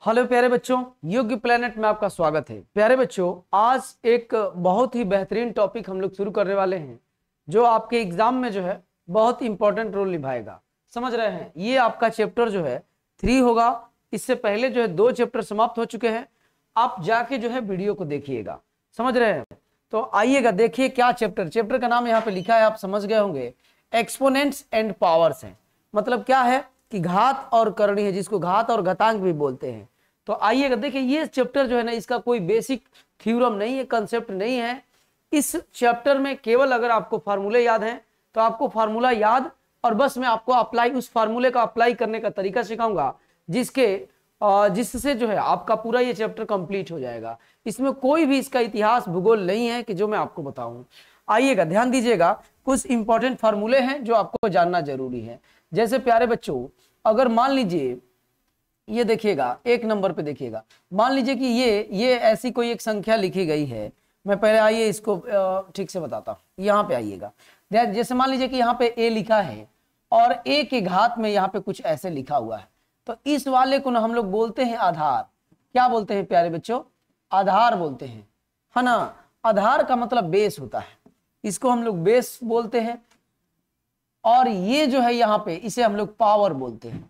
Hello प्यारे बच्चों, योग्य प्लेनेट में आपका स्वागत है। प्यारे बच्चों, आज एक बहुत ही बेहतरीन टॉपिक हम लोग शुरू करने वाले हैं जो आपके एग्जाम में जो है बहुत इंपॉर्टेंट रोल निभाएगा। समझ रहे हैं? ये आपका चैप्टर जो है 3 होगा। इससे पहले जो है 2 चैप्टर समाप्त हो चुके हैं। आप जाके जो है वीडियो को देखिएगा। समझ रहे हैं? तो आइएगा, देखिए क्या चैप्टर का नाम यहाँ पे लिखा है, आप समझ गए होंगे। एक्सपोनेंट्स एंड पावर्स है। मतलब क्या है कि घात और करणी है, जिसको घात और घातांक भी बोलते हैं। तो आइएगा, देखिए ये चैप्टर जो है ना, इसका कोई बेसिक थ्योरम नहीं है, कंसेप्ट नहीं है। इस चैप्टर में केवल अगर आपको फार्मूले याद हैं तो आपको फार्मूला याद, और बस मैं आपको उस फार्मूले का अप्लाई करने का तरीका सिखाऊंगा जिससे जो है आपका पूरा ये चैप्टर कंप्लीट हो जाएगा। इसमें कोई भी इसका इतिहास भूगोल नहीं है कि जो मैं आपको बताऊं। आइएगा, ध्यान दीजिएगा, कुछ इंपॉर्टेंट फार्मूले हैं जो आपको जानना जरूरी है। जैसे प्यारे बच्चों, अगर मान लीजिए ये देखिएगा, 1 नंबर पे देखिएगा, मान लीजिए कि ये ऐसी कोई एक संख्या लिखी गई है। मैं पहले आइए इसको ठीक से बताता हूँ। यहाँ पे आइएगा, जैसे मान लीजिए कि यहाँ पे a लिखा है और a के घात में यहाँ पे कुछ ऐसे लिखा हुआ है। तो इस वाले को ना हम लोग बोलते हैं आधार। क्या बोलते हैं प्यारे बच्चों? आधार बोलते हैं, है ना। आधार का मतलब बेस होता है, इसको हम लोग बेस बोलते हैं। और ये जो है यहाँ पे, इसे हम लोग पावर बोलते हैं,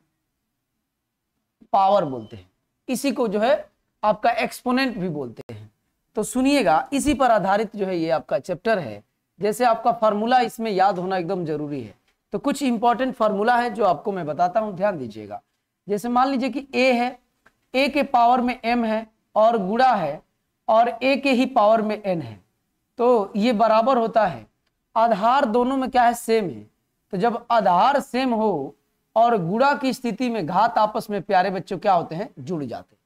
पावर बोलते हैं। इसी को जो है आपका एक्सपोनेंट भी बोलते हैं। तो सुनिएगा, इसी पर आधारित जो है ये आपका चैप्टर है। जैसे आपका फार्मूला इसमें याद होना एकदम जरूरी है। तो कुछ इंपॉर्टेंट फार्मूला है जो आपको मैं बताता हूं, ध्यान दीजिएगा। जैसे मान लीजिए कि a है, a के पावर में m है और गुणा है, और a के ही पावर में n है। तो ये बराबर होता है, आधार दोनों में क्या है, सेम है। तो जब आधार सेम हो और गुणा की स्थिति में घात आपस में प्यारे बच्चों क्या होते हैं, जुड़ जाते हैं।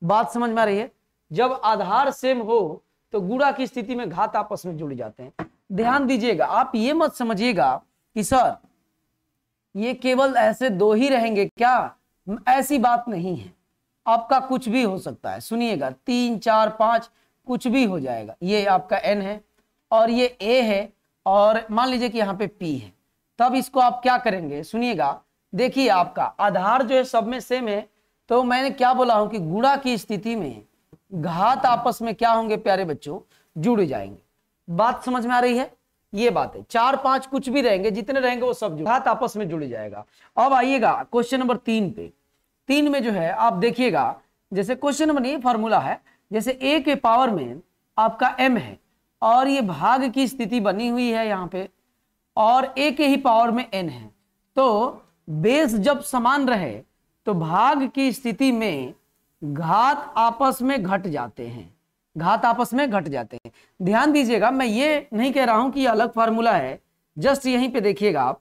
बात समझ में आ रही है? जब आधार सेम हो तो गुणा की स्थिति में घात आपस में जुड़ जाते हैं। ध्यान दीजिएगा, आप ये मत समझिएगा कि सर ये केवल ऐसे 2 ही रहेंगे क्या, ऐसी बात नहीं है। आपका कुछ भी हो सकता है। सुनिएगा, 3, 4, 5 कुछ भी हो जाएगा। ये आपका n है और ये a है, और मान लीजिए कि यहाँ पे p है। तब इसको आप क्या करेंगे, सुनिएगा, देखिए आपका आधार जो है सब में सेम है। तो मैंने क्या बोला हूं कि गुणा की स्थिति में घात आपस में क्या होंगे प्यारे बच्चों, जुड़ जाएंगे। बात समझ में आ रही है? ये बात है। 4, 5 कुछ भी रहेंगे, जितने रहेंगे वो सब घात आपस में जुड़ जाएगा। अब आइएगा क्वेश्चन नंबर 3 पे। 3 में जो है आप देखिएगा, जैसे क्वेश्चन नंबर ये फॉर्मूला है, जैसे a के पावर में आपका m है और ये भाग की स्थिति बनी हुई है यहाँ पे, और a के ही पावर में n है। तो बेस जब समान रहे तो भाग की स्थिति में घात आपस में घट जाते हैं, घात आपस में घट जाते हैं। ध्यान दीजिएगा, मैं ये नहीं कह रहा हूं कि अलग फार्मूला है, जस्ट यहीं पे देखिएगा आप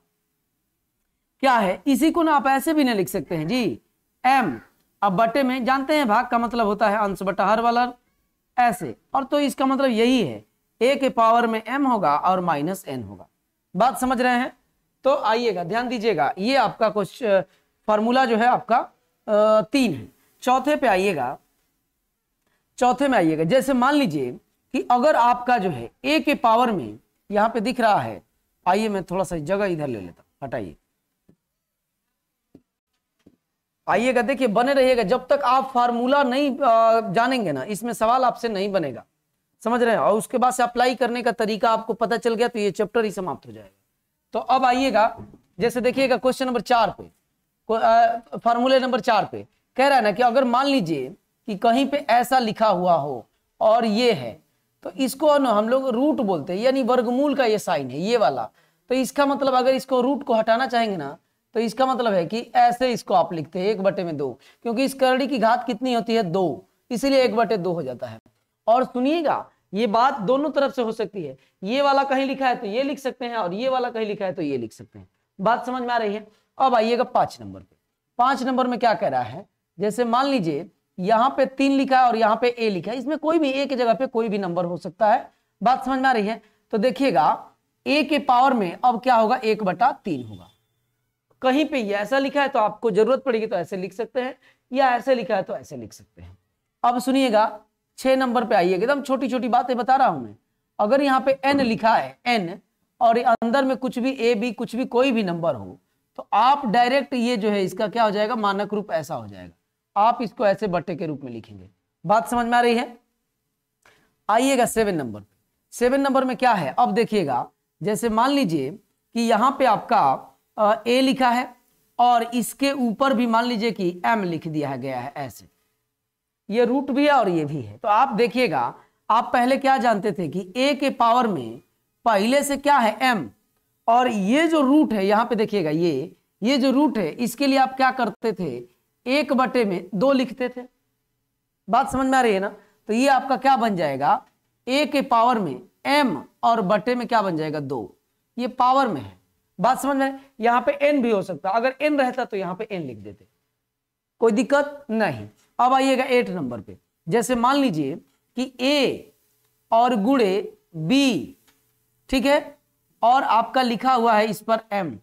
क्या है। इसी को ना आप ऐसे भी नहीं लिख सकते हैं जी, m अब बटे में, जानते हैं भाग का मतलब होता है अंश बटा हर वाला, ऐसे। और तो इसका मतलब यही है, a के पावर में m होगा और माइनस n होगा। बात समझ रहे हैं? तो आइएगा, ध्यान दीजिएगा, ये आपका कुछ फार्मूला जो है आपका 3 है। चौथे पे आइएगा, चौथे में आइएगा, जैसे मान लीजिए कि अगर आपका जो है a के पावर में यहाँ पे दिख रहा है, आइए मैं थोड़ा सा जगह इधर ले लेता हूं, हटाइए। आइएगा, देखिए बने रहिएगा, जब तक आप फार्मूला नहीं जानेंगे ना, इसमें सवाल आपसे नहीं बनेगा। समझ रहे हैं? और उसके बाद से अप्लाई करने का तरीका आपको पता चल गया तो ये चैप्टर ही समाप्त हो जाएगा। तो अब आइएगा, जैसे देखिएगा क्वेश्चन नंबर 4 पे, फार्मूले नंबर 4 पे कह रहा है ना कि अगर मान लीजिए कि कहीं पे ऐसा लिखा हुआ हो और ये है, तो इसको ना हम लोग रूट बोलते हैं, यानी वर्गमूल का ये साइन है, ये वाला। तो इसका मतलब अगर इसको रूट को हटाना चाहेंगे ना, तो इसका मतलब है कि ऐसे इसको आप लिखते हैं 1/2, क्योंकि इस करड़ी की घात कितनी होती है, 2, इसीलिए 1/2 हो जाता है। और सुनिएगा, ये बात दोनों तरफ से हो सकती है, ये वाला कहीं लिखा है तो ये लिख सकते हैं, और ये वाला कहीं लिखा है तो ये लिख सकते हैं। बात समझ में आ रही है? अब आइएगा 5 नंबर पे। 5 नंबर में क्या कह रहा है, जैसे मान लीजिए यहाँ पे 3 लिखा है और यहाँ पे a लिखा है, इसमें कोई भी a की जगह पे कोई भी नंबर हो सकता है। बात समझ में आ रही है? तो देखिएगा, a के पावर में अब क्या होगा, 1/3 होगा। कहीं पे ये ऐसा लिखा है तो आपको जरूरत पड़ेगी तो ऐसे लिख सकते हैं, या ऐसे लिखा है तो ऐसे लिख सकते हैं। अब सुनिएगा, 6 नंबर पे आइएगा, एकदम छोटी छोटी बातें बता रहा हूं मैं। अगर यहाँ पे n लिखा है, n, और अंदर में कुछ भी a b कुछ भी कोई भी नंबर हो, तो आप डायरेक्ट ये जो है इसका क्या हो जाएगा, मानक रूप ऐसा हो जाएगा। आप इसको ऐसे बट्टे के रूप में लिखेंगे। बात समझ में आ रही है? आइएगा 7 नंबर पे। 7 नंबर में क्या है, अब देखिएगा, जैसे मान लीजिए कि यहाँ पे आपका ए लिखा है और इसके ऊपर भी मान लीजिए कि एम लिख दिया गया है, ऐसे ये रूट भी है और ये भी है। तो आप देखिएगा, आप पहले क्या जानते थे कि ए के पावर में पहले से क्या है एम, और ये जो रूट है यहाँ पे देखिएगा, ये जो रूट है इसके लिए आप क्या करते थे, 1/2 लिखते थे। बात समझ में आ रही है ना? तो ये आपका क्या बन जाएगा, ए के पावर में एम और बटे में क्या बन जाएगा 2, ये पावर में है। बात समझ में? यहाँ पे एन भी हो सकता, अगर एन रहता तो यहाँ पे एन लिख देते, कोई दिक्कत नहीं। अब आइएगा 8 नंबर पे। जैसे मान लीजिए कि ए और गुणे बी, ठीक है, और आपका लिखा हुआ है इस पर एम,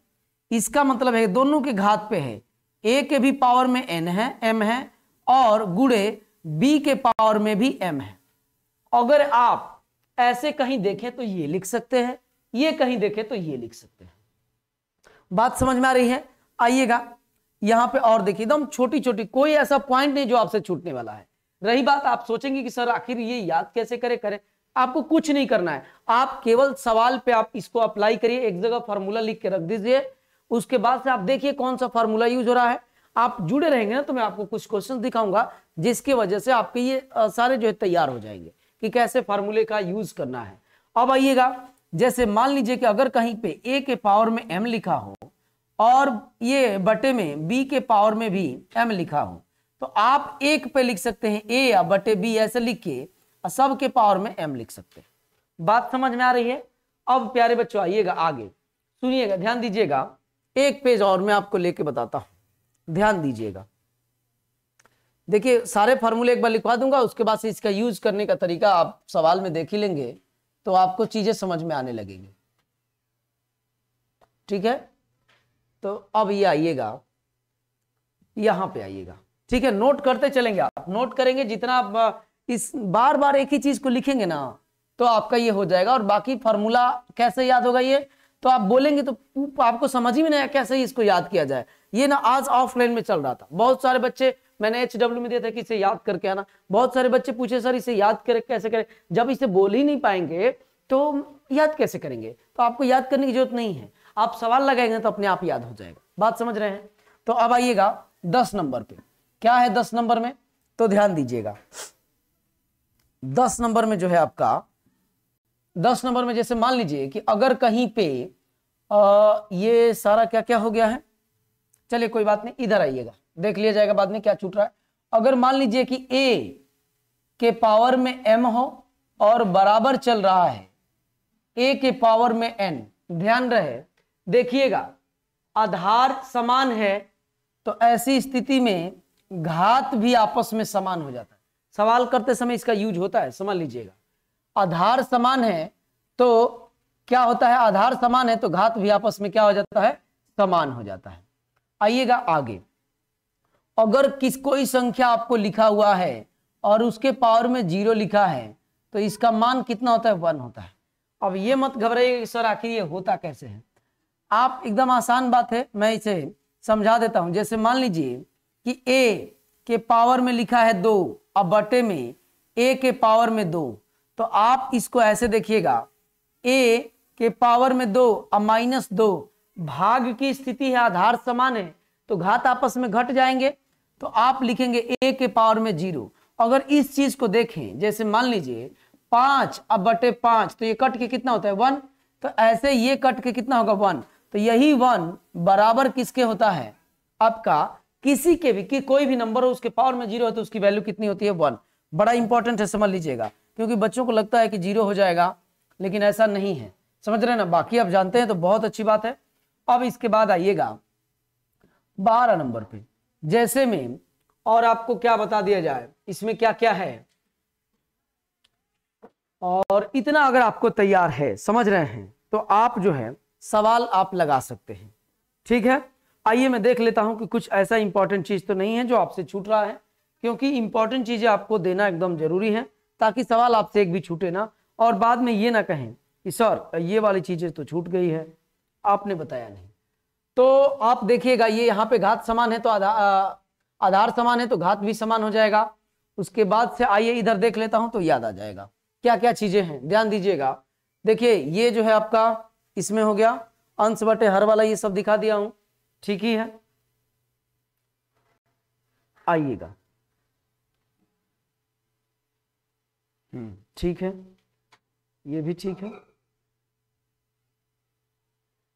इसका मतलब है दोनों के घात पे है, ए के भी पावर में एन है, एम है, और गुणे बी के पावर में भी एम है। अगर आप ऐसे कहीं देखें तो ये लिख सकते हैं, ये कहीं देखें तो ये लिख सकते हैं। बात समझ में आ रही है? आइएगा यहां पे और देखिए, एकदम छोटी छोटी, कोई ऐसा पॉइंट नहीं जो आपसे छूटने वाला है। रही बात, आप सोचेंगे कि सर आखिर ये याद कैसे करें, आपको कुछ नहीं करना है, आप केवल सवाल पे आप इसको अप्लाई करिए, एक जगह फार्मूला लिख के रख दीजिए, उसके बाद से आप देखिए कौन सा फार्मूला यूज हो रहा है। आप जुड़े रहेंगे ना तो मैं आपको कुछ क्वेश्चन दिखाऊंगा जिसकी वजह से आपके ये सारे जो है तैयार हो जाएंगे कि कैसे फार्मूले का यूज करना है। अब आइएगा, जैसे मान लीजिए कि अगर कहीं पे ए के पावर में एम लिखा हो और ये बटे में बी के पावर में भी एम लिखा हो, तो आप एक पे लिख सकते हैं ए या बटे बी ऐसे लिख के, सब के पावर में एम लिख सकते हैं। बात समझ में आ रही है? अब प्यारे बच्चों आइएगा आगे, सुनिएगा, ध्यान दीजिएगा, एक पेज और मैं आपको लेके बताता हूं, ध्यान दीजिएगा। देखिए सारे फार्मूले एक बार लिखवा दूंगा, उसके बाद से इसका यूज करने का तरीका आप सवाल में देख ही लेंगे तो आपको चीजें समझ में आने लगेंगी। ठीक है, तो अब ये आइएगा, यहां पे आइएगा, ठीक है, नोट करते चलेंगे, आप नोट करेंगे, जितना आप इस बार बार एक ही चीज को लिखेंगे ना तो आपका ये हो जाएगा। और बाकी फार्मूला कैसे याद होगा ये तो आप बोलेंगे तो आपको समझ ही में नहीं आया कैसे इसको याद किया जाए। ये ना आज ऑफलाइन में चल रहा था, बहुत सारे बच्चे, मैंने HW में दिया था कि इसे याद करके आना, बहुत सारे बच्चे पूछे सर इसे याद करे कैसे करें, जब इसे बोल ही नहीं पाएंगे तो याद कैसे करेंगे। तो आपको याद करने की जरूरत नहीं है, आप सवाल लगाएंगे तो अपने आप याद हो जाएगा। बात समझ रहे हैं? तो अब आइएगा 10 नंबर पे, क्या है 10 नंबर में, तो ध्यान दीजिएगा। 10 नंबर में जो है आपका, 10 नंबर में जैसे मान लीजिए कि अगर कहीं पे ये सारा क्या क्या हो गया है, चलिए कोई बात नहीं, इधर आइएगा, देख लिया जाएगा बाद में क्या छूट रहा है। अगर मान लीजिए कि ए के पावर में एम हो और बराबर चल रहा है ए के पावर में एन, ध्यान रहे देखिएगा आधार समान है तो ऐसी स्थिति में घात भी आपस में समान हो जाता है। सवाल करते समय इसका यूज होता है, समझ लीजिएगा। आधार समान है तो क्या होता है, आधार समान है तो घात भी आपस में क्या हो जाता है, समान हो जाता है। आइएगा आगे, अगर कोई संख्या आपको लिखा हुआ है और उसके पावर में 0 लिखा है तो इसका मान कितना होता है, 1 होता है। अब ये मत घबराइए सर आखिर ये होता कैसे है, आप एकदम आसान बात है, मैं इसे समझा देता हूं। जैसे मान लीजिए कि a के पावर में लिखा है 2 और बटे में a के पावर में 2, तो आप इसको ऐसे देखिएगा, a के पावर में 2 और -2, भाग की स्थिति है, आधार समान है तो घात आपस में घट जाएंगे, तो आप लिखेंगे a के पावर में 0। अगर इस चीज को देखें, जैसे मान लीजिए 5 अब बटे 5, तो ये कट के कितना होता है 1, तो ऐसे ये कट के कितना होगा 1, तो यही 1 बराबर किसके होता है, आपका किसी के भी, कि कोई भी नंबर हो उसके पावर में 0 हो तो उसकी वैल्यू कितनी होती है, 1। बड़ा इंपॉर्टेंट है, समझ लीजिएगा, क्योंकि बच्चों को लगता है कि 0 हो जाएगा लेकिन ऐसा नहीं है, समझ रहे हैं ना। बाकी आप जानते हैं तो बहुत अच्छी बात है। अब इसके बाद आइएगा 12 नंबर पे, जैसे में और आपको क्या बता दिया जाए इसमें क्या क्या है, और इतना अगर आपको तैयार है, समझ रहे हैं, तो आप जो है सवाल आप लगा सकते हैं। ठीक है, आइए मैं देख लेता हूं कि कुछ ऐसा इंपॉर्टेंट चीज तो नहीं है जो आपसे छूट रहा है, क्योंकि इंपॉर्टेंट चीजें आपको देना एकदम जरूरी है ताकि सवाल आपसे एक भी छूटे ना, और बाद में ये ना कहें कि सर ये वाली चीजें तो छूट गई है, आपने बताया नहीं। तो आप देखिएगा ये यहाँ पे घात समान है तो आधार समान है तो घात भी समान हो जाएगा। उसके बाद से आइए इधर देख लेता हूं तो याद आ जाएगा क्या क्या चीजें हैं, ध्यान दीजिएगा। देखिए ये जो है आपका इसमें हो गया अंश बटे हर वाला, ये सब दिखा दिया हूं, ठीक ही है। आइएगा ठीक है, ये भी ठीक है।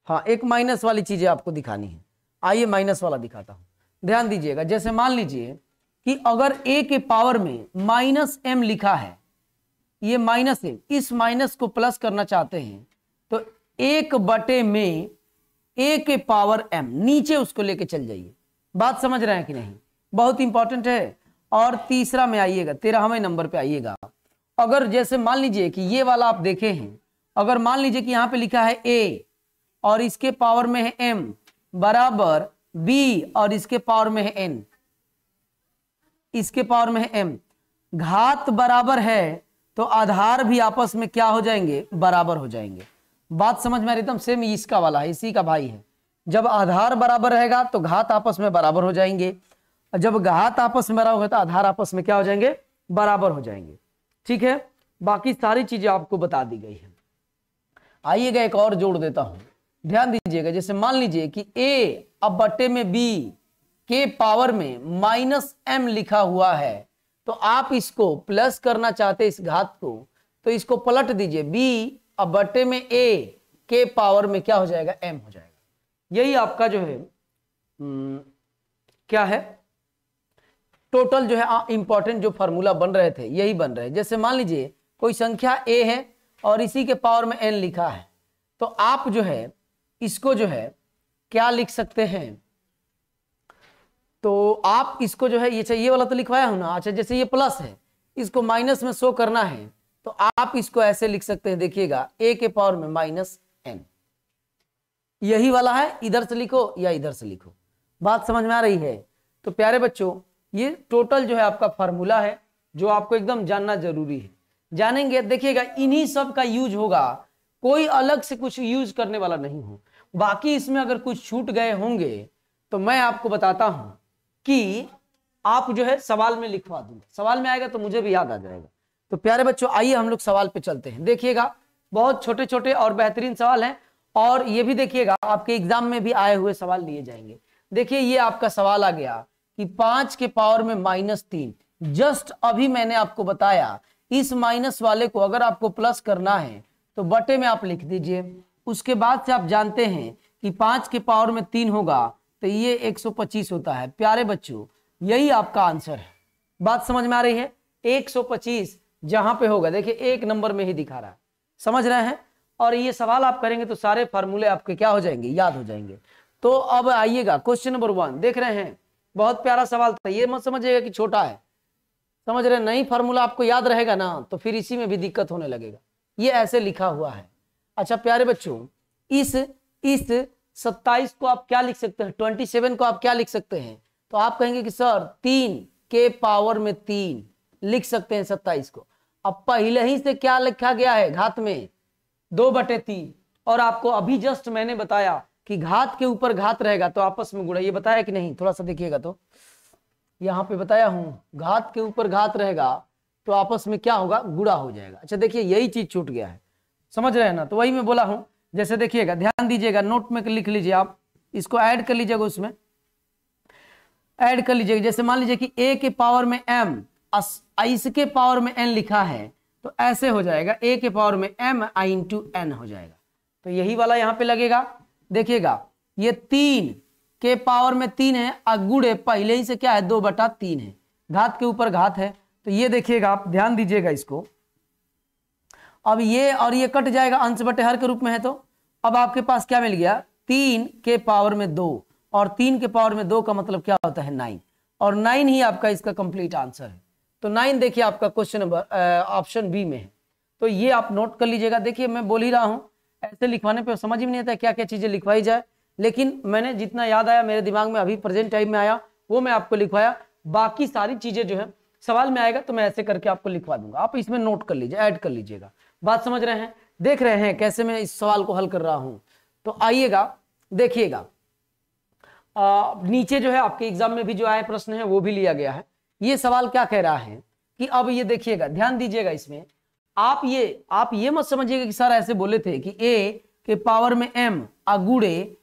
हाँ एक माइनस वाली चीजें आपको दिखानी है, आइए माइनस वाला दिखाता हूं, ध्यान दीजिएगा। जैसे मान लीजिए कि अगर a के पावर में -m लिखा है, ये माइनस है, इस माइनस को प्लस करना चाहते हैं तो 1 में a के पावर m, नीचे उसको लेके चल जाइए। बात समझ रहे हैं कि नहीं, बहुत इंपॉर्टेंट है। और तीसरा में आइएगा, 13वें नंबर पे आइएगा। अगर जैसे मान लीजिए कि ये वाला आप देखे हैं, अगर मान लीजिए कि यहाँ पे लिखा है a और इसके पावर में है m बराबर b और इसके पावर में है n, इसके पावर में है m, घात बराबर है तो आधार भी आपस में क्या हो जाएंगे, बराबर हो जाएंगे। बात समझ में आ रही, एकदम सेम इसका वाला है, इसी का भाई है। जब आधार बराबर रहेगा तो घात आपस में बराबर हो जाएंगे, जब घात आपस में बराबर होगा तो आधार आपस में क्या हो जाएंगे, बराबर हो जाएंगे, ठीक है। बाकी सारी चीजें आपको बता दी गई है। आइएगा एक और जोड़ देता हूं, ध्यान दीजिएगा। जैसे मान लीजिए कि a अब बट्टे में b के पावर में -m लिखा हुआ है, तो आप इसको प्लस करना चाहते इस घात को, तो इसको पलट दीजिए, b अब बट्टे में a के पावर में क्या हो जाएगा, m हो जाएगा। यही आपका जो है क्या है, टोटल जो है इंपॉर्टेंट जो फॉर्मूला बन रहे थे यही बन रहे हैं। जैसे मान लीजिए कोई संख्या a है और इसी के पावर में n लिखा है, तो आप जो है इसको जो है क्या लिख सकते हैं, तो आप इसको जो है ये वाला तो लिखवाया हूं ना। अच्छा जैसे ये प्लस है, इसको माइनस में शो करना है तो आप इसको ऐसे लिख सकते हैं, देखिएगा a के पावर में -n, यही वाला है, इधर से लिखो या इधर से लिखो। बात समझ में आ रही है। तो प्यारे बच्चों ये टोटल जो है आपका फार्मूला है जो आपको एकदम जानना जरूरी है। जानेंगे देखिएगा इन्हीं सब का यूज होगा, कोई अलग से कुछ यूज करने वाला नहीं हो। बाकी इसमें अगर कुछ छूट गए होंगे तो मैं आपको बताता हूं कि आप जो है सवाल में लिखवा दूंगा, सवाल में आएगा तो मुझे भी याद आ जाएगा। तो प्यारे बच्चों आइए हम लोग सवाल पे चलते हैं। देखिएगा बहुत छोटे छोटे और बेहतरीन सवाल हैं, और ये भी देखिएगा आपके एग्जाम में भी आए हुए सवाल लिए जाएंगे। देखिए ये आपका सवाल आ गया कि 5 के पावर में -3, जस्ट अभी मैंने आपको बताया इस माइनस वाले को अगर आपको प्लस करना है तो बटे में आप लिख दीजिए। उसके बाद से आप जानते हैं कि 5 के पावर में 3 होगा तो ये 125 होता है। प्यारे बच्चों यही आपका आंसर है। बात समझ में आ रही है, 125 जहां पे होगा देखिए 1 नंबर में ही दिखा रहा है, समझ रहे हैं। और ये सवाल आप करेंगे तो सारे फार्मूले आपके क्या हो जाएंगे, याद हो जाएंगे। तो अब आइएगा क्वेश्चन नंबर 1, देख रहे हैं बहुत प्यारा सवाल था। ये मत समझिएगा कि छोटा है, समझ रहे, नहीं फार्मूला आपको याद रहेगा ना तो फिर इसी में भी दिक्कत होने लगेगा। ये ऐसे लिखा हुआ है। अच्छा प्यारे बच्चों इस 27 को आप क्या लिख सकते हैं, 27 को आप क्या लिख सकते हैं, तो आप कहेंगे कि सर 3 के पावर में 3 लिख सकते हैं 27 को। अब पहले ही से क्या लिखा गया है, घात में 2/3, और आपको अभी जस्ट मैंने बताया कि घात के ऊपर घात रहेगा तो आपस में गुणा, ये बताया कि नहीं, थोड़ा सा देखिएगा तो यहाँ पे बताया हूं, घात के ऊपर घात रहेगा तो आपस में क्या होगा, गुणा हो जाएगा। अच्छा देखिए यही चीज छूट गया है, समझ रहे हैं ना, तो वही मैं बोला हूं। जैसे देखिएगा ध्यान दीजिएगा, नोट में लिख लीजिए, आप इसको ऐड कर लीजिएगा, उसमें ऐड कर लीजिएगा। जैसे मान लीजिए कि a के पावर में m, इसके पावर में n लिखा है तो ऐसे हो जाएगा, a के पावर में m इंटू n हो जाएगा। तो यही वाला यहाँ पे लगेगा। देखिएगा ये 3 के पावर में 3 है, अगुड़े पहले ही से क्या है 2/3 है, घात के ऊपर घात है। तो ये देखिएगा आप ध्यान दीजिएगा इसको, अब ये और ये कट जाएगा, अंश बटे हर के रूप में है। तो अब आपके पास क्या मिल गया, 3 के पावर में 2, और 3 के पावर में 2 का मतलब क्या होता है 9, और 9 ही आपका इसका कंप्लीट आंसर है। तो 9 देखिए आपका क्वेश्चन नंबर ऑप्शन बी में है। तो ये आप नोट कर लीजिएगा। देखिए मैं बोल ही रहा हूं, ऐसे लिखवाने पे समझ ही नहीं आता क्या क्या चीजें लिखवाई जाए, लेकिन मैंने जितना याद आया मेरे दिमाग में अभी प्रेजेंट टाइम में आया वो मैं आपको लिखवाया। बाकी सारी चीजें जो है सवाल में आएगा तो मैं ऐसे करके आपको लिखवा दूंगा, आप इसमें नोट कर लीजिए, ऐड कर लीजिएगा। बात समझ रहे हैं, देख रहे हैं कैसे मैं इस सवाल को हल कर रहा हूं। तो आइएगा देखिएगा, नीचे जो है आपके एग्जाम में भी जो आए प्रश्न है वो भी लिया गया है। ये सवाल क्या कह रहा है कि अब ये देखिएगा, ध्यान दीजिएगा इसमें, आप ये मत समझिएगा कि सर ऐसे बोले थे कि a के पावर में m अगुड़े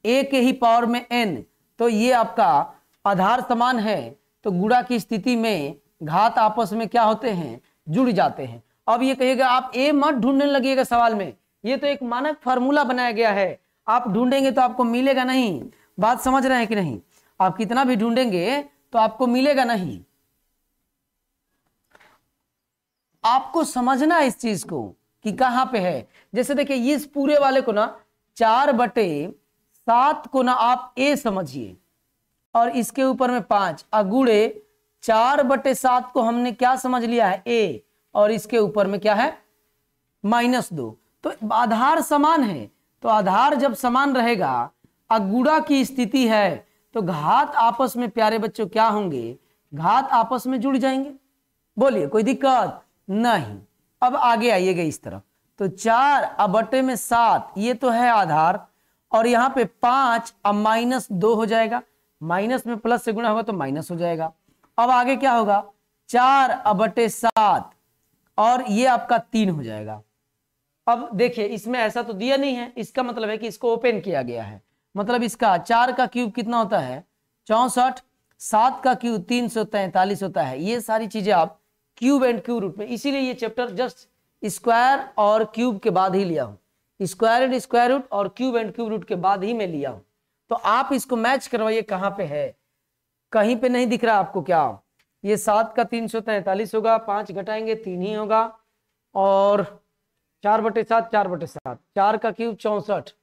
a के ही पावर में n, तो ये आपका आधार समान है, तो गुणा की स्थिति में घात आपस में क्या होते हैं, जुड़ जाते हैं। अब ये कहिएगा आप a मत ढूंढने लगिएगा सवाल में, ये तो एक मानक फार्मूला बनाया गया है, आप ढूंढेंगे तो आपको मिलेगा नहीं। बात समझ रहे हैं कि नहीं? आप कितना भी ढूंढेंगे तो आपको मिलेगा नहीं। आपको समझना है इस चीज को कि कहां पे है। जैसे देखिए ये इस पूरे वाले को ना 4/7 को ना आप a समझिए, और इसके ऊपर में 5 अगुड़े 4/7 को हमने क्या समझ लिया है, a, और इसके ऊपर में क्या है, -2। तो आधार समान है, तो आधार जब समान रहेगा, अगुड़ा की स्थिति है, तो घात आपस में प्यारे बच्चों क्या होंगे, घात आपस में जुड़ जाएंगे। बोलिए कोई दिक्कत नहीं। अब आगे आइएगा इस तरफ, तो 4/7 ये तो है आधार, और यहाँ पे 5 अब -2 हो जाएगा, माइनस में प्लस से गुणा होगा तो माइनस हो जाएगा। अब आगे क्या होगा, 4/7 और ये आपका 3 हो जाएगा। अब देखिए इसमें ऐसा तो दिया नहीं है, इसका मतलब है कि इसको ओपन किया गया है, मतलब इसका 4 का क्यूब कितना होता है, 64, 7 का क्यूब 343 होता है। ये सारी चीजें आप क्यूब एंड क्यूब रूट में, इसीलिए ये चैप्टर जस्ट स्क्वायर और क्यूब के बाद ही लिया हूं, स्क्वायर एंड स्क्वायर रूट और क्यूब एंड क्यूब रूट के बाद ही मैं लिया हूं। तो आप इसको मैच करवाइए कहां पे है, कहीं पे नहीं दिख रहा आपको क्या। ये 7 का 343 होगा, 5 घटाएंगे 3 ही होगा, और 4/7 4/7, 4 का क्यूब 64,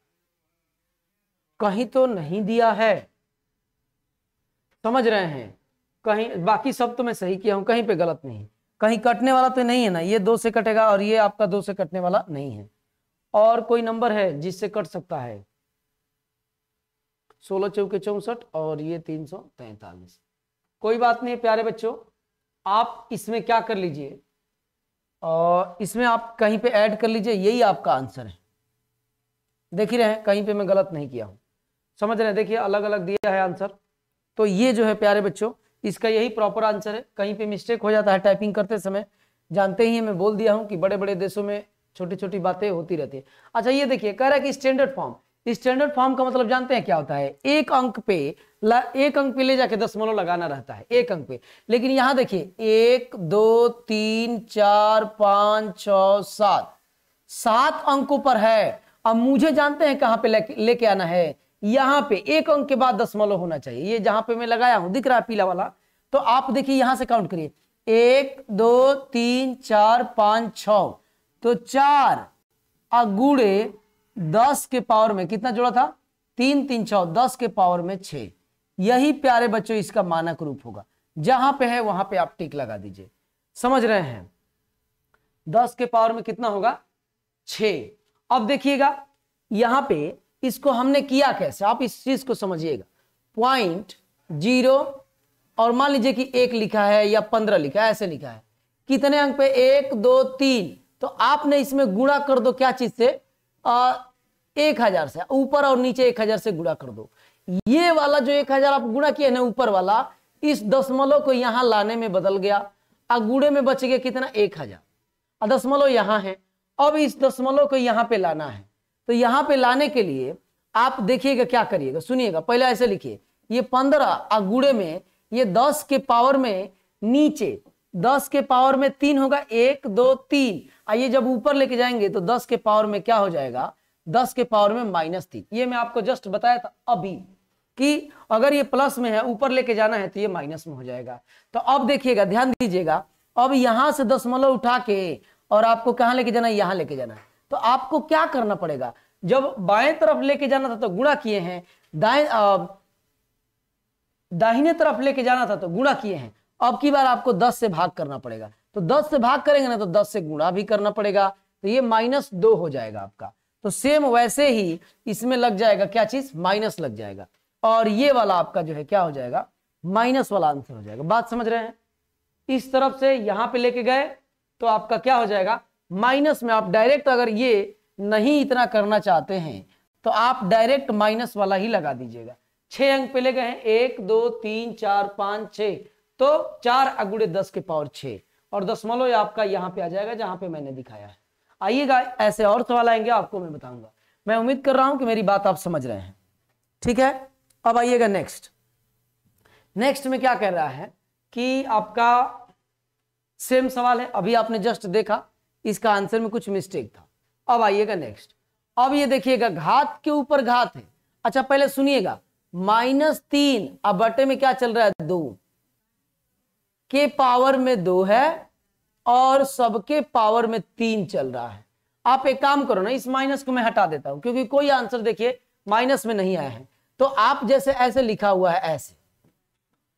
कहीं तो नहीं दिया है, समझ रहे हैं, कहीं बाकी सब तो मैं सही किया हूं, कहीं पे गलत नहीं, कहीं कटने वाला तो नहीं है ना, ये 2 से कटेगा और ये आपका 2 से कटने वाला नहीं है। और कोई नंबर है जिससे कट सकता है, 16 चौके 64 और ये 343, कोई बात नहीं प्यारे बच्चों। आप इसमें क्या कर लीजिए, और इसमें आप कहीं पे ऐड कर लीजिए, यही आपका आंसर है। देख ही रहे हैं कहीं पे मैं गलत नहीं किया हूं, समझ रहे हैं, देखिए अलग अलग दिया है आंसर। तो ये जो है प्यारे बच्चों इसका यही प्रॉपर आंसर है। कहीं पे मिस्टेक हो जाता है टाइपिंग करते समय, जानते ही मैं बोल दिया हूं कि बड़े बड़े देशों में छोटी छोटी बातें होती रहती है। अच्छा ये देखिए कह रहा है कि स्टैंडर्ड फॉर्म, स्टैंडर्ड फॉर्म का मतलब जानते हैं क्या होता है, एक अंक पे ले जाके दशमलव लगाना रहता है, एक अंक पे। लेकिन यहां देखिए 1 2 3 4 5 6 7, 7 अंकों पर है। अब मुझे जानते हैं कहां पे लेके आना है, यहां पे एक अंक के बाद दशमलव होना चाहिए, ये जहां पे मैं लगाया हूं दिख रहा है पीला वाला, तो आप देखिए यहां से काउंट करिए 1 2 3 4 5 6, तो 4 अगुड़े 10 के पावर में कितना जोड़ा था, 3 3 6, 10 के पावर में 6। यही प्यारे बच्चों इसका मानक रूप होगा, जहां पे है वहां पे आप टिक लगा दीजिए, समझ रहे हैं। 10 के पावर में कितना होगा, 6। अब देखिएगा यहां पे इसको हमने किया कैसे, आप इस चीज को समझिएगा। 0.0 और मान लीजिए कि 1 लिखा है या 15 लिखा है, ऐसे लिखा है, कितने अंक पे, 1 2 3, तो आपने इसमें गुणा कर दो क्या चीज से, 1000 से, ऊपर और नीचे 1000 से गुणा कर दो। ये वाला जो 1000 आप गुणा किए ना ऊपर वाला, इस दशमलव को यहां लाने में बदल गया, अगुड़े में बच गया कितना, 1000, दशमलव यहां है। अब इस दशमलव को यहां पे लाना है, तो यहां पे लाने के लिए आप देखिएगा क्या करिएगा, सुनिएगा। पहले ऐसे लिखिए, ये 15 अगुड़े में, ये 10 के पावर में नीचे 10 के पावर में 3 होगा, 1 2 3, आइए जब ऊपर लेके जाएंगे तो 10 के पावर में क्या हो जाएगा, 10 के पावर में -3। ये मैं आपको जस्ट बताया था अभी कि अगर ये प्लस में है ऊपर लेके जाना है तो ये माइनस में हो जाएगा। तो अब देखिएगा ध्यान दीजिएगा, अब यहां से दशमलव उठा के और आपको कहां लेके जाना है, यहां लेके जाना है। तो आपको क्या करना पड़ेगा, जब बाएं तरफ लेके जाना था तो गुणा किए हैं, दाहिने तरफ लेके जाना था तो गुणा किए हैं। अब की बार आपको 10 से भाग करना पड़ेगा, तो 10 से भाग करेंगे ना तो 10 से गुणा भी करना पड़ेगा, तो ये -2 हो जाएगा आपका। तो सेम वैसे ही इसमें लग जाएगा क्या चीज, माइनस लग जाएगा, और ये वाला आपका जो है क्या हो जाएगा, माइनस वाला आंसर हो जाएगा। बात समझ रहे हैं, इस तरफ से यहां पे लेके गए तो आपका क्या हो जाएगा, माइनस में। आप डायरेक्ट अगर ये नहीं इतना करना चाहते हैं तो आप डायरेक्ट माइनस वाला ही लगा दीजिएगा, 6 अंक पे ले गए हैं, 1 2 3 4 5 6, तो 4 अगुड़े 10 के पावर 6 और दशमलव आपका यहाँ पे आ जाएगा जहां पे मैंने दिखाया है। आइएगा ऐसे और सवाल आएंगे आपको मैं बताऊंगा। मैं उम्मीद कर रहा हूं कि मेरी बात आप समझ रहे हैं, ठीक है। अब आइएगा नेक्स्ट में क्या कह रहा है कि आपका सेम सवाल है, अभी आपने जस्ट देखा, इसका आंसर में कुछ मिस्टेक था। अब आइएगा नेक्स्ट, अब ये देखिएगा घात के ऊपर घात है। अच्छा पहले सुनिएगा, -3 अब बटे में क्या चल रहा है 2 के पावर में 2 है और सबके पावर में 3 चल रहा है। आप एक काम करो ना, इस माइनस को मैं हटा देता हूं क्योंकि कोई आंसर देखिए माइनस में नहीं आया है। तो आप जैसे ऐसे लिखा हुआ है ऐसे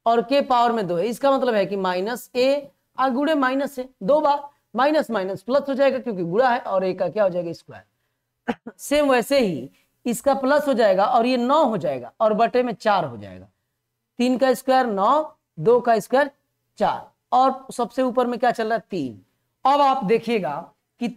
और के पावर में 2 है, इसका मतलब है कि -a और गुणे माइनस है, 2 बार माइनस माइनस प्लस हो जाएगा क्योंकि गुणा है और a का क्या हो जाएगा स्क्वायर। सेम वैसे ही इसका प्लस हो जाएगा और ये 9 हो जाएगा और बटे में 4 हो जाएगा। 3 का स्क्वायर 9, 2 का स्क्वायर 4 और सबसे ऊपर में क्या चल रहा है 3। अब आप देखिएगा कि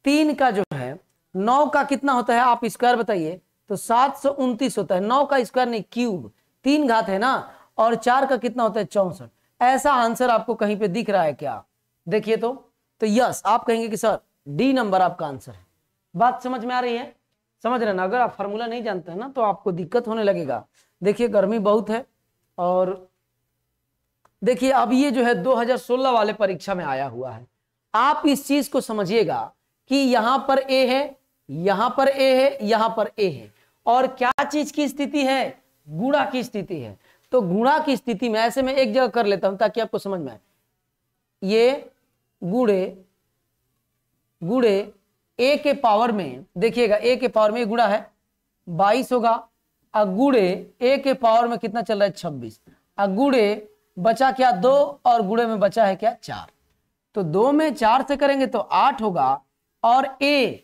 3 का जो है 9 का कितना होता है, आप स्क्वायर बताइए, तो 729 होता है। 9 का स्क्वायर नहीं क्यूब, 3 घात है ना, और 4 का कितना होता है 64। ऐसा आंसर आपको कहीं पे दिख रहा है क्या? देखिए तो यस आप कहेंगे कि सर डी नंबर आपका आंसर है। बात समझ में आ रही है? समझ रहे ना? अगर आप फार्मूला नहीं जानते हैं ना तो आपको दिक्कत होने लगेगा। देखिए गर्मी बहुत है और देखिए अब ये जो है 2016 वाले परीक्षा में आया हुआ है। आप इस चीज को समझिएगा कि यहां पर ए है, यहां पर ए है, यहां पर ए है, और क्या चीज की स्थिति है? गुणा की स्थिति है। तो गुणा की स्थिति में ऐसे मैं एक जगह कर लेता हूं ताकि आपको समझ में आए। ये गुणे ए के पावर में, देखिएगा ए के पावर में गुणा है 22 होगा, गुणे ए के पावर में कितना चल रहा है 26, गुणे बचा क्या 2 और गुणे में बचा है क्या 4। तो 2 में 4 से करेंगे तो 8 होगा और ए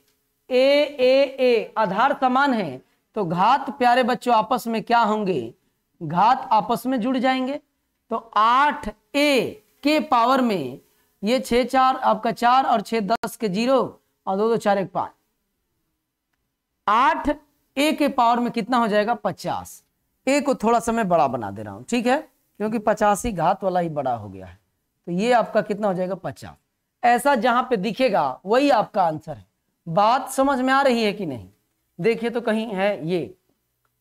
आधार समान है तो घात प्यारे बच्चों आपस में क्या होंगे? घात आपस में जुड़ जाएंगे। तो 8a के पावर में ये 6 4 आपका 4 और 6 10 के 0 और 2 2 4 1 5, 8a के पावर में कितना हो जाएगा 50। a को थोड़ा सा मैं बड़ा बना दे रहा हूं, ठीक है, क्योंकि 50 ही घात वाला ही बड़ा हो गया है। तो ये आपका कितना हो जाएगा 50। ऐसा जहां पे दिखेगा वही आपका आंसर है। बात समझ में आ रही है कि नहीं? देखिए तो कहीं है ये,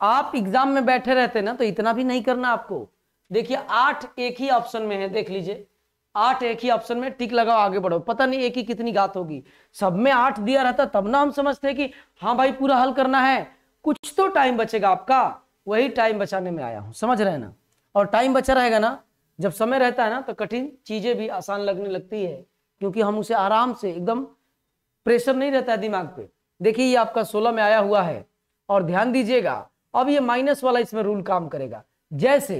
आप एग्जाम में बैठे रहते ना तो इतना भी नहीं करना आपको। देखिए 8 एक ही ऑप्शन में है, देख लीजिए 8 एक ही ऑप्शन में, टिक लगाओ आगे बढ़ो। पता नहीं एक ही कितनी घात होगी, सब में 8 दिया रहता तब ना हम समझते कि हाँ भाई पूरा हल करना है, कुछ तो टाइम बचेगा आपका। वही टाइम बचाने में आया हूं, समझ रहे हैं ना? और टाइम बचा रहेगा ना, जब समय रहता है ना तो कठिन चीजें भी आसान लगने लगती है, क्योंकि हम उसे आराम से, एकदम प्रेशर नहीं रहता है दिमाग पे। देखिए ये आपका 16 में आया हुआ है और ध्यान दीजिएगा अब ये माइनस वाला इसमें रूल काम करेगा। जैसे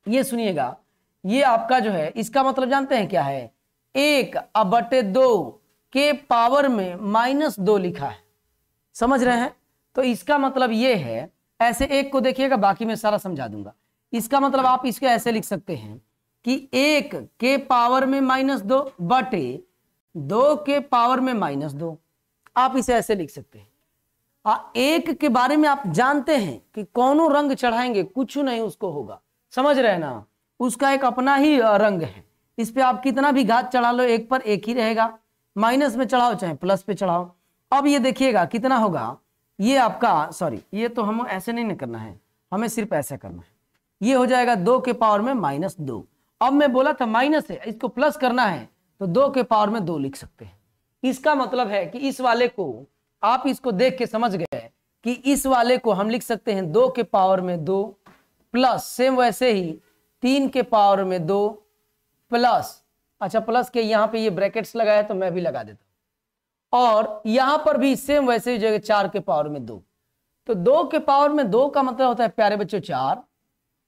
ये सुनिएगा, ये आपका जो है इसका मतलब जानते हैं क्या है? 1/2 के पावर में -2 लिखा है, समझ रहे हैं? तो इसका मतलब ये है, ऐसे एक को देखिएगा, बाकी मैं सारा समझा दूंगा। इसका मतलब आप इसको ऐसे लिख सकते हैं कि 1 के पावर में -2 बटे 2 के पावर में -2। आप इसे ऐसे लिख सकते हैं। 1 के बारे में आप जानते हैं कि कौनो रंग चढ़ाएंगे कुछ नहीं उसको होगा, समझ रहे हैं ना? उसका एक अपना ही रंग है। इस पे आप कितना भी घात चढ़ा लो, एक पर एक ही रहेगा, माइनस में चढ़ाओ चाहे प्लस पे चढ़ाओ। अब ये देखिएगा कितना होगा, ये आपका, सॉरी ये तो हम ऐसे नहीं करना है, हमें सिर्फ ऐसा करना है। ये हो जाएगा 2 के पावर में -2। अब मैं बोला था माइनस है, इसको प्लस करना है तो 2 के पावर में 2 लिख सकते हैं। इसका मतलब है कि इस वाले को आप इसको देख के समझ गए कि इस वाले को हम लिख सकते हैं 2 के पावर में 2 प्लस, सेम वैसे ही 3 के पावर में 2 प्लस, अच्छा प्लस के यहाँ पे ये ब्रैकेट्स लगाया तो मैं भी लगा देता हूं, और यहां पर भी सेम वैसे ही जगह 4 के पावर में 2। तो 2 के पावर में 2 का मतलब होता है प्यारे बच्चों 4,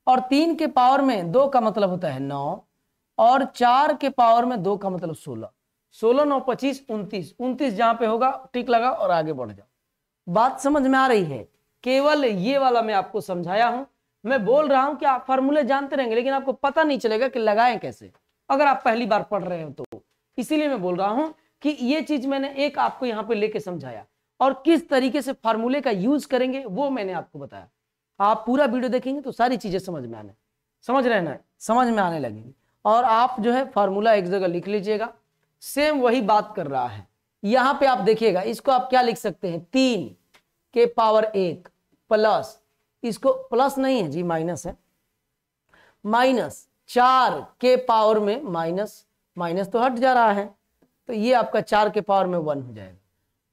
और 3 के पावर में 2 का मतलब होता है 9, और 4 के पावर में 2 का मतलब 16। 16 9 25 29, 29 जहां पे होगा टिक लगा और आगे बढ़ जाओ। बात समझ में आ रही है? केवल ये वाला मैं आपको समझाया हूं। मैं बोल रहा हूं कि आप फार्मूले जानते रहेंगे लेकिन आपको पता नहीं चलेगा कि लगाएं कैसे, अगर आप पहली बार पढ़ रहे हो तो। इसीलिए मैं बोल रहा हूं कि ये चीज मैंने एक आपको यहाँ पे लेके समझाया, और किस तरीके से फार्मूले का यूज करेंगे वो मैंने आपको बताया। आप पूरा वीडियो देखेंगे तो सारी चीजें समझ रहे हैं ना, समझ में आने लगेगी। और आप जो है फार्मूला एक जगह लिख लीजिएगा, सेम वही बात कर रहा है। यहां पे आप देखिएगा, इसको आप क्या लिख सकते हैं, 3 के पावर 1 प्लस, इसको प्लस नहीं है जी, माइनस है, माइनस 4 के पावर में माइनस, माइनस तो हट जा रहा है, तो ये आपका 4 के पावर में 1 हो जाएगा।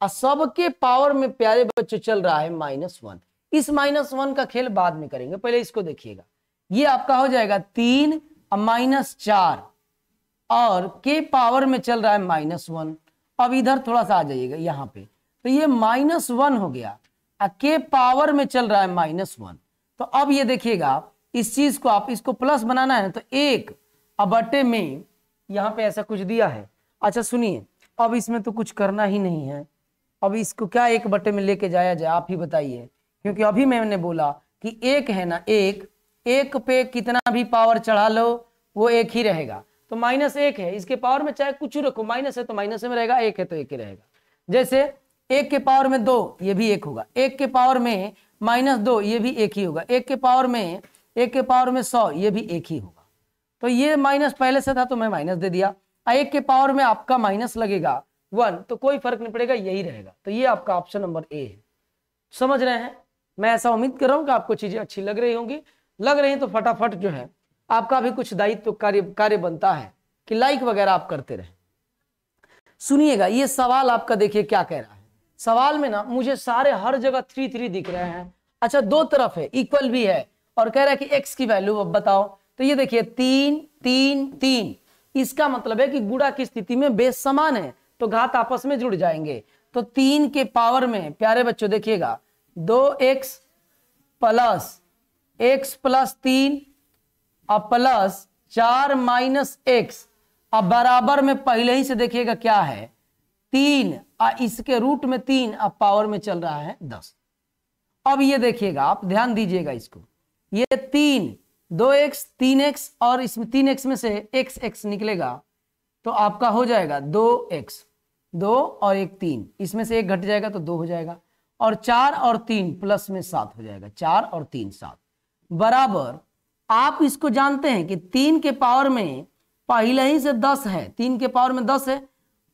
और सब के पावर में प्यारे बच्चों चल रहा है -1। इस -1 का खेल बाद में करेंगे, पहले इसको देखिएगा। ये आपका हो जाएगा 3 -4 और के पावर में चल रहा है -1। अब इधर थोड़ा सा आ जाइएगा यहाँ पे, तो ये -1 हो गया और के पावर में चल रहा है -1। तो अब ये देखिएगा, इस चीज को आप इसको प्लस बनाना है तो 1 बटे में यहाँ पे ऐसा कुछ दिया है। अच्छा सुनिए, अब इसमें तो कुछ करना ही नहीं है, अब इसको क्या 1 बटे में लेके जाया जाए, आप ही बताइए। क्योंकि अभी मैंने बोला कि 1 है ना, 1 पे कितना भी पावर चढ़ा लो वो 1 ही रहेगा। तो -1 है, इसके पावर में चाहे कुछ रखो, माइनस है तो माइनस में रहेगा, 1 है तो 1 ही रहेगा। जैसे 1 के पावर में 2, ये भी 1 होगा। 1 के पावर में -2, ये भी 1 ही होगा। 1 के पावर में 100, ये भी 1 ही होगा। तो ये माइनस पहले से था तो मैं माइनस दे दिया। 1 के पावर में आपका माइनस लगेगा 1, तो कोई फर्क नहीं पड़ेगा, यही रहेगा। तो ये आपका ऑप्शन नंबर ए है। समझ रहे हैं? मैं ऐसा उम्मीद कर रहा हूं कि आपको चीजें अच्छी लग रही होंगी। लग रही है तो फटाफट जो है आपका भी कुछ दायित्व कार्य बनता है कि लाइक वगैरह आप करते रहे। सुनिएगा, ये सवाल आपका देखिए क्या कह रहा है। सवाल में ना मुझे सारे हर जगह 3 दिख रहे हैं। अच्छा, 2 तरफ है, इक्वल भी है, और कह रहा है कि x की वैल्यू अब बताओ। तो ये देखिए 3 3 3, इसका मतलब है कि गुणा की स्थिति में बेस समान है तो घात आपस में जुड़ जाएंगे। तो 3 के पावर में प्यारे बच्चों देखिएगा 2x प्लस x प्लस 3 और प्लस 4 माइनस x, अब बराबर में पहले ही से देखिएगा क्या है 3 और इसके रूट में 3, अब पावर में चल रहा है 10। अब ये देखिएगा, आप ध्यान दीजिएगा इसको, ये 3 2x 3x और इसमें 3x में से x निकलेगा तो आपका हो जाएगा 2x, 2 और 1 3, इसमें से 1 घट जाएगा तो 2 हो जाएगा, और 4 और 3 प्लस में 7 हो जाएगा। 4 और 3 7 बराबर, आप इसको जानते हैं कि 3 के पावर में पहले ही से 10 है, 3 के पावर में 10 है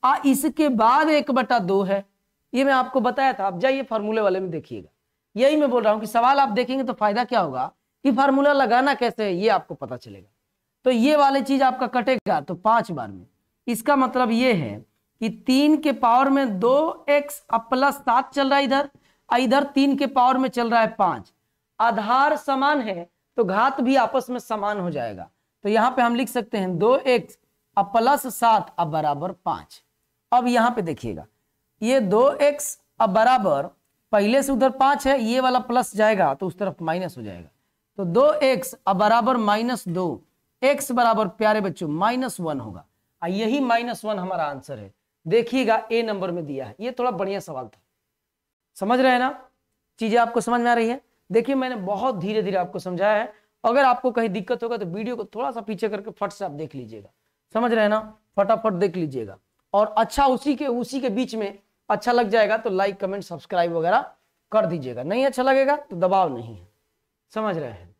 और इसके बाद 1/2 है। ये मैं आपको बताया था, आप जाइए फार्मूले वाले में देखिएगा। यही मैं बोल रहा हूं कि सवाल आप देखेंगे तो फायदा क्या होगा कि फार्मूला लगाना कैसे है ये आपको पता चलेगा। तो ये वाली चीज आपका कटेगा तो 5 बार में। इसका मतलब ये है कि 3 के पावर में 2x प्लस 7 चल रहा है इधर, और इधर 3 के पावर में चल रहा है 5। आधार समान है तो घात भी आपस में समान हो जाएगा। तो यहाँ पे हम लिख सकते हैं 2x प्लस 7 अब बराबर 5। अब यहाँ पे देखिएगा, ये 2x अब बराबर, पहले से उधर 5 है, ये वाला प्लस जाएगा तो उस तरफ माइनस हो जाएगा। तो 2x अब बराबर -2, x बराबर प्यारे बच्चों -1 होगा। और यही -1 हमारा आंसर है। देखिएगा ए नंबर में दिया है। ये थोड़ा बढ़िया सवाल था, समझ रहे हैं ना? चीजें आपको समझ में आ रही है? देखिए मैंने बहुत धीरे धीरे आपको समझाया है। अगर आपको कहीं दिक्कत होगा तो वीडियो को थोड़ा सा पीछे करके फट से आप देख लीजिएगा। समझ रहे हैं ना? फटाफट देख लीजिएगा। और अच्छा उसी के बीच में अच्छा लग जाएगा तो लाइक कमेंट सब्सक्राइब वगैरह कर दीजिएगा। नहीं अच्छा लगेगा तो दबाव नहीं है। समझ रहे हैं?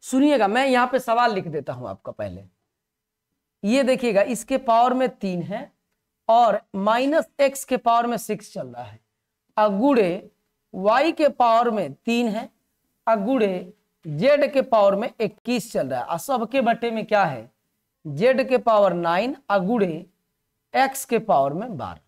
सुनिएगा, मैं यहाँ पे सवाल लिख देता हूं आपका। पहले ये देखिएगा, इसके पावर में 3 है और -x के पावर में 6 चल रहा है, अगुड़े y के पावर में 3 है, अगुड़े z के पावर में 21 चल रहा है, और सबके बटे में क्या है z के पावर 9 अगुड़े x के पावर में 12।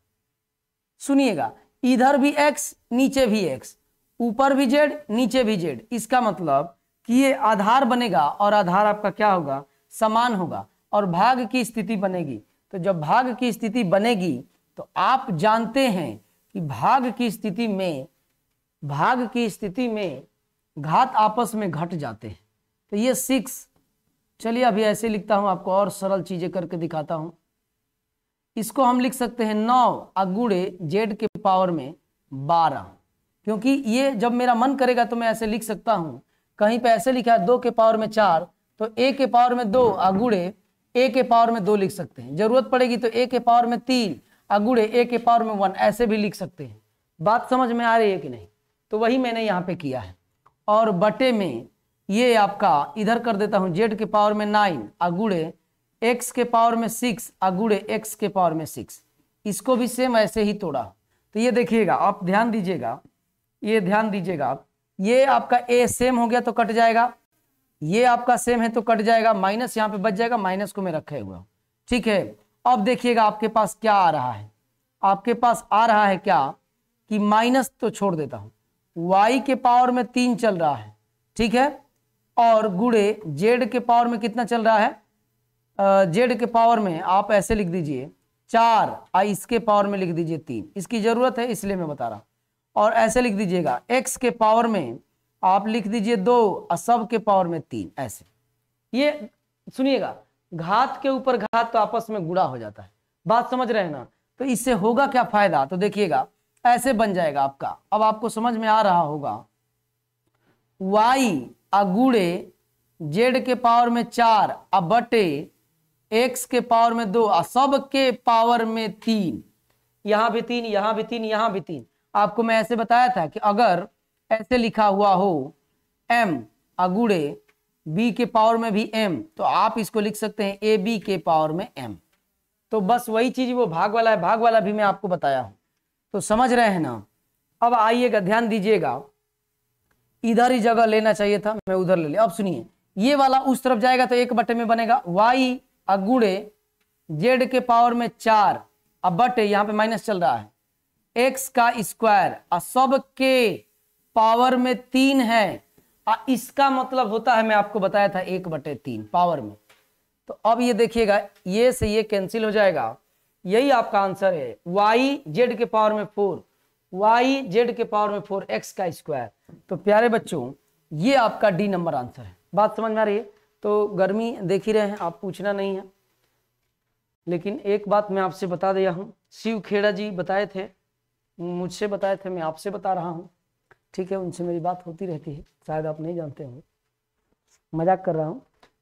सुनिएगा, इधर भी x नीचे भी x, ऊपर भी z नीचे भी z। इसका मतलब कि ये आधार बनेगा और आधार आपका क्या होगा, समान होगा, और भाग की स्थिति बनेगी। तो जब भाग की स्थिति बनेगी तो आप जानते हैं कि भाग की स्थिति में घात आपस में घट जाते हैं। तो ये 6, चलिए अभी ऐसे लिखता हूं, आपको और सरल चीजें करके दिखाता हूं। इसको हम लिख सकते हैं 9 अगुड़े z के पावर में 12, क्योंकि ये जब मेरा मन करेगा तो मैं ऐसे लिख सकता हूं। कहीं पे ऐसे लिखा है 2 के पावर में 4, तो a के पावर में 2 अगुड़े a के पावर में 2 लिख सकते हैं। जरूरत पड़ेगी तो a के पावर में 3 अगुड़े a के पावर में 1, ऐसे भी लिख सकते हैं। बात समझ में आ रही है कि नहीं? तो वही मैंने यहाँ पे किया है। और बटे में ये आपका इधर कर देता हूं z के पावर में 9 अगुड़े x के पावर में 6 अगुड़े x के पावर में 6। इसको भी सेम ऐसे ही तोड़ा। तो ये देखिएगा, आप ध्यान दीजिएगा, ये ध्यान दीजिएगा, ये आपका a सेम हो गया तो कट जाएगा, ये आपका सेम है तो कट जाएगा, माइनस यहाँ पे बच जाएगा, माइनस को मैं रखे हुआ। ठीक है, अब देखिएगा आपके पास क्या आ रहा है, आपके पास आ रहा है क्या कि माइनस तो छोड़ देता हूं, y के पावर में 3 चल रहा है, ठीक है, और गुड़े z के पावर में कितना चल रहा है, z के पावर में आप ऐसे लिख दीजिए 4, इसके पावर में लिख दीजिए 3, इसकी जरूरत है इसलिए मैं बता रहा हूं। और ऐसे लिख दीजिएगा x के पावर में आप लिख दीजिए 2 और सब के पावर में 3, ऐसे। ये सुनिएगा, घात के ऊपर घात तो आपस में गुणा हो जाता है, बात समझ रहे हैं ना। तो इससे होगा क्या फायदा, तो देखिएगा ऐसे बन जाएगा आपका। अब आपको समझ में आ रहा होगा, y अगुड़े z के पावर में 4 अब बटे x के पावर में 2 सब के पावर में 3, यहां भी 3, यहां भी 3, यहां भी 3। आपको मैं ऐसे बताया था कि अगर ऐसे लिखा हुआ हो m अगुड़े b के पावर में भी m, तो आप इसको लिख सकते हैं ab के पावर में m। तो बस वही चीज वो भाग वाला है, भाग वाला भी मैं आपको बताया हूं, तो समझ रहे हैं ना। अब आइएगा, ध्यान दीजिएगा, इधर ही जगह लेना चाहिए था, मैं उधर ले लिया। अब सुनिए, ये वाला उस तरफ जाएगा तो 1 बटे में बनेगा y अगुड़े z के पावर में 4 अब बटे, यहाँ पे माइनस चल रहा है, x का स्क्वायर और सब के पावर में 3 है, इसका मतलब होता है, मैं आपको बताया था 1/3 पावर में। तो अब ये देखिएगा, ये से ये कैंसिल हो जाएगा, यही आपका आंसर है, y z के पावर में 4, y z के पावर में 4 x का स्क्वायर। तो प्यारे बच्चों, ये आपका डी नंबर आंसर है। बात समझ में आ रही है। तो गर्मी देख ही रहे हैं आप, पूछना नहीं है, लेकिन एक बात मैं आपसे बता दिया हूं, शिव खेड़ा जी बताए थे, मुझसे बताए थे, मैं आपसे बता रहा हूं, ठीक है, उनसे मेरी बात होती रहती है, शायद आप नहीं जानते होंगे, मजाक कर रहा हूं।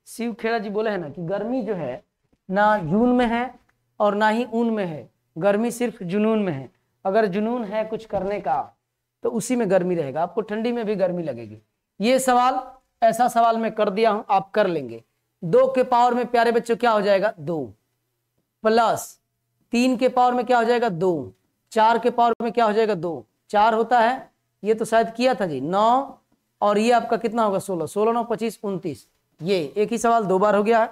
शिव खेड़ा जी बोले हैं ना कि गर्मी जो है ना जून में है और ना ही ऊन में है, गर्मी सिर्फ जुनून में है। अगर जुनून है कुछ करने का तो उसी में गर्मी रहेगा, आपको ठंडी में भी गर्मी लगेगी। ये सवाल ऐसा सवाल मैं कर दिया हूं, आप कर लेंगे। 2 के पावर में प्यारे बच्चों क्या हो जाएगा, 2 प्लस 3 के पावर में क्या हो जाएगा, 2, 4 के पावर में क्या हो जाएगा, 2, 4 होता है, ये तो शायद किया था जी, 9, और ये आपका कितना होगा, 16, 16 9 25 29। ये एक ही सवाल 2 बार हो गया है।